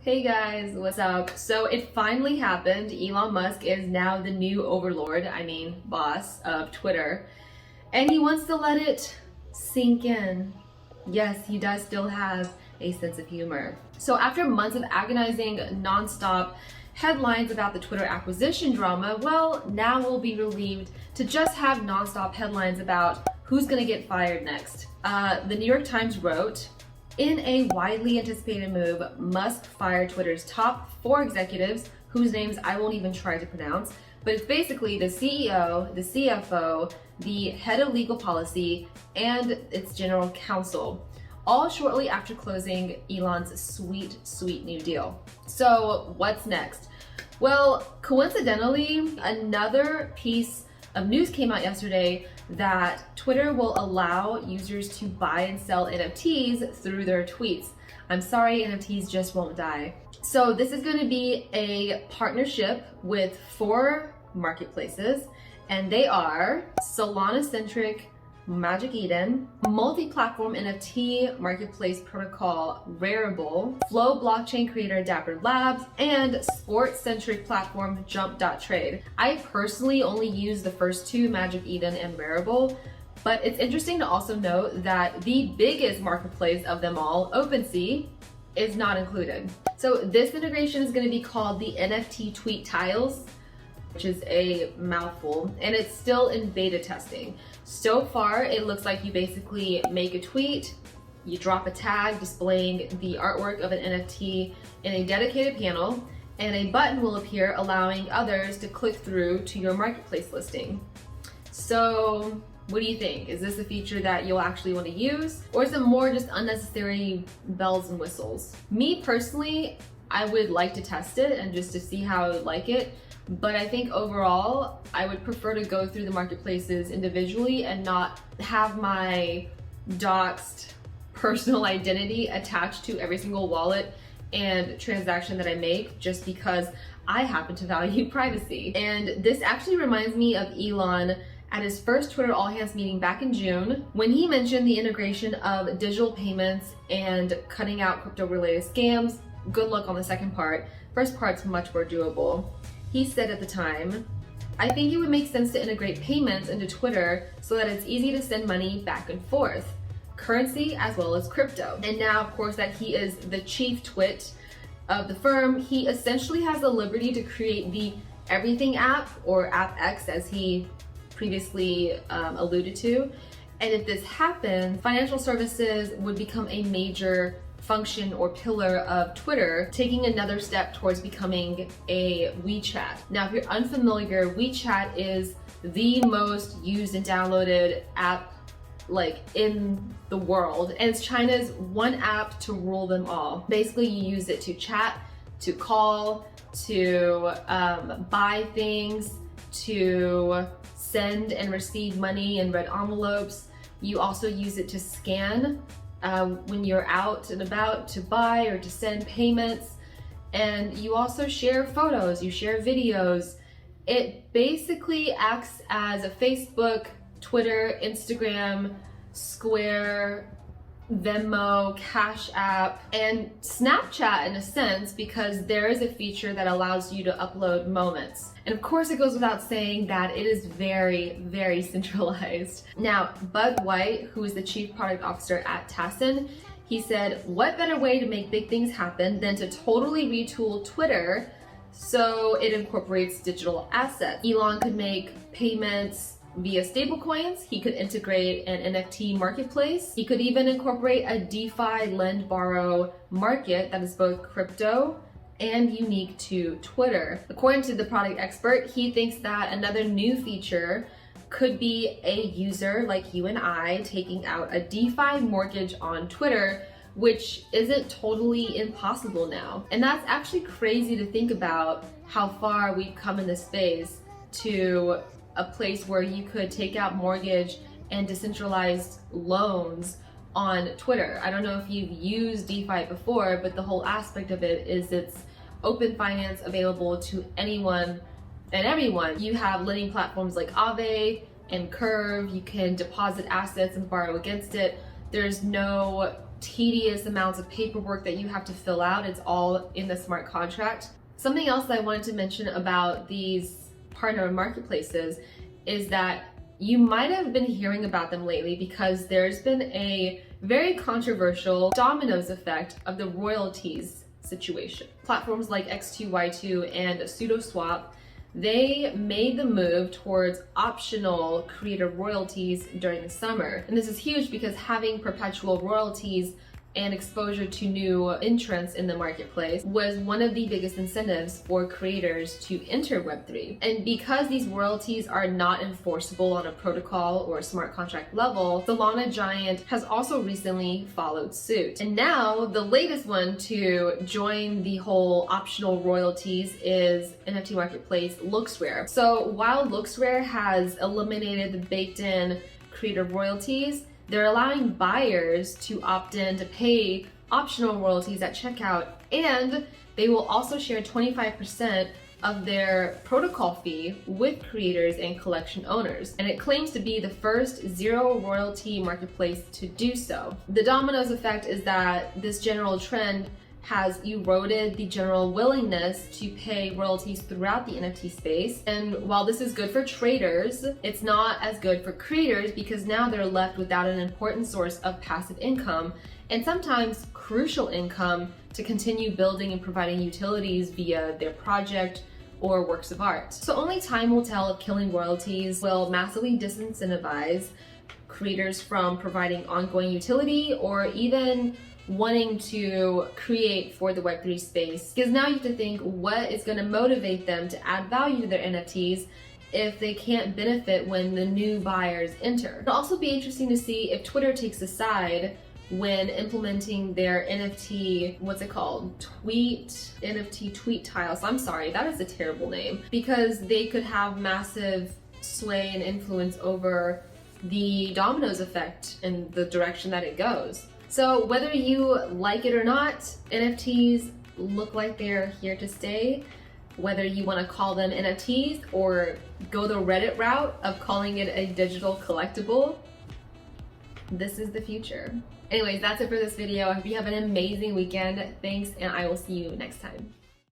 Hey guys, what's up? So it finally happened. Elon Musk is now the new overlord, boss of Twitter, and he wants to let it sink in. Yes, he does still have a sense of humor. So after months of agonizing, non-stop headlines about the Twitter acquisition drama, well, now we'll be relieved to just have non-stop headlines about who's gonna get fired next. The New York Times wrote, in a widely anticipated move, Musk fired Twitter's top 4 executives, whose names I won't even try to pronounce, but it's basically the CEO, the CFO, the head of legal policy, and its general counsel, all shortly after closing Elon's sweet new deal. So what's next? Well, coincidentally, another piece of news came out yesterday that Twitter will allow users to buy and sell NFTs through their tweets. I'm sorry, NFTs just won't die. So this is going to be a partnership with 4 marketplaces, and they are Solana-centric Magic Eden, multi-platform NFT marketplace protocol Rarible, Flow blockchain creator Dapper Labs, and sports-centric platform Jump.trade. I personally only use the first 2, Magic Eden and Rarible, but it's interesting to also note that the biggest marketplace of them all, OpenSea, is not included. So this integration is going to be called the NFT Tweet Tiles, which is a mouthful, and it's still in beta testing. So far, it looks like you basically make a tweet, you drop a tag displaying the artwork of an NFT in a dedicated panel, and a button will appear allowing others to click through to your marketplace listing. So what do you think? Is this a feature that you'll actually want to use, or is it more just unnecessary bells and whistles? Me personally, I would like to test it and just to see how I would like it. But I think overall, I would prefer to go through the marketplaces individually and not have my doxed personal identity attached to every single wallet and transaction that I make just because I happen to value privacy. And this actually reminds me of Elon at his first Twitter All Hands meeting back in June, when he mentioned the integration of digital payments and cutting out crypto-related scams. Good luck on the second part. First part's much more doable. He said at the time, I think it would make sense to integrate payments into Twitter so that it's easy to send money back and forth, currency as well as crypto. And now, of course, that he is the chief twit of the firm, he essentially has the liberty to create the Everything app, or App X as he previously alluded to. And if this happens, financial services would become a major function or pillar of Twitter, taking another step towards becoming a WeChat. Now, if you're unfamiliar, WeChat is the most used and downloaded app in the world, and it's China's one app to rule them all. Basically, you use it to chat, to call, to buy things, to send and receive money in red envelopes. You also use it to scan when you're out and about to buy or to send payments, and you also share photos, you share videos. It basically acts as a Facebook, Twitter, Instagram, Square, Venmo, Cash App, and Snapchat in a sense, because there is a feature that allows you to upload moments. And of course, it goes without saying that it is very centralized. Now, Bud White, who is the chief product officer at Tassin, he said, what better way to make big things happen than to totally retool Twitter so it incorporates digital assets? Elon could make payments via stablecoins. He could integrate an NFT marketplace. He could even incorporate a DeFi lend borrow market that is both crypto and unique to Twitter. According to the product expert, he thinks that another new feature could be a user like you and I taking out a DeFi mortgage on Twitter, which isn't totally impossible now. And that's actually crazy to think about how far we've come in this space to a place where you could take out mortgage and decentralized loans on Twitter. I don't know if you've used DeFi before, but the whole aspect of it is it's open finance available to anyone and everyone. You have lending platforms like Aave and Curve. You can deposit assets and borrow against it. There's no tedious amounts of paperwork that you have to fill out. It's all in the smart contract. Something else that I wanted to mention about these partner marketplaces is that you might have been hearing about them lately because there's been a very controversial dominoes effect of the royalties situation. Platforms like X2Y2 and SudoSwap, they made the move towards optional creator royalties during the summer. And this is huge because having perpetual royalties and exposure to new entrants in the marketplace was one of the biggest incentives for creators to enter Web3. And because these royalties are not enforceable on a protocol or smart contract level, Solana Giant has also recently followed suit. And now the latest one to join the whole optional royalties is NFT marketplace Looksrare. So while Looksrare has eliminated the baked-in creator royalties, they're allowing buyers to opt in to pay optional royalties at checkout, and they will also share 25% of their protocol fee with creators and collection owners. And it claims to be the first zero royalty marketplace to do so. The dominoes effect is that this general trend has eroded the general willingness to pay royalties throughout the NFT space. And while this is good for traders, it's not as good for creators because now they're left without an important source of passive income and sometimes crucial income to continue building and providing utilities via their project or works of art. So only time will tell if killing royalties will massively disincentivize creators from providing ongoing utility or even wanting to create for the Web3 space. Because now you have to think, what is going to motivate them to add value to their NFTs if they can't benefit when the new buyers enter? It'll also be interesting to see if Twitter takes a side when implementing their NFT, what's it called? NFT tweet tiles. I'm sorry, that is a terrible name, because they could have massive sway and influence over the dominoes effect and the direction that it goes. So whether you like it or not, NFTs look like they're here to stay. Whether you want to call them NFTs or go the Reddit route of calling it a digital collectible, this is the future. Anyways, that's it for this video. I hope you have an amazing weekend. Thanks, and I will see you next time.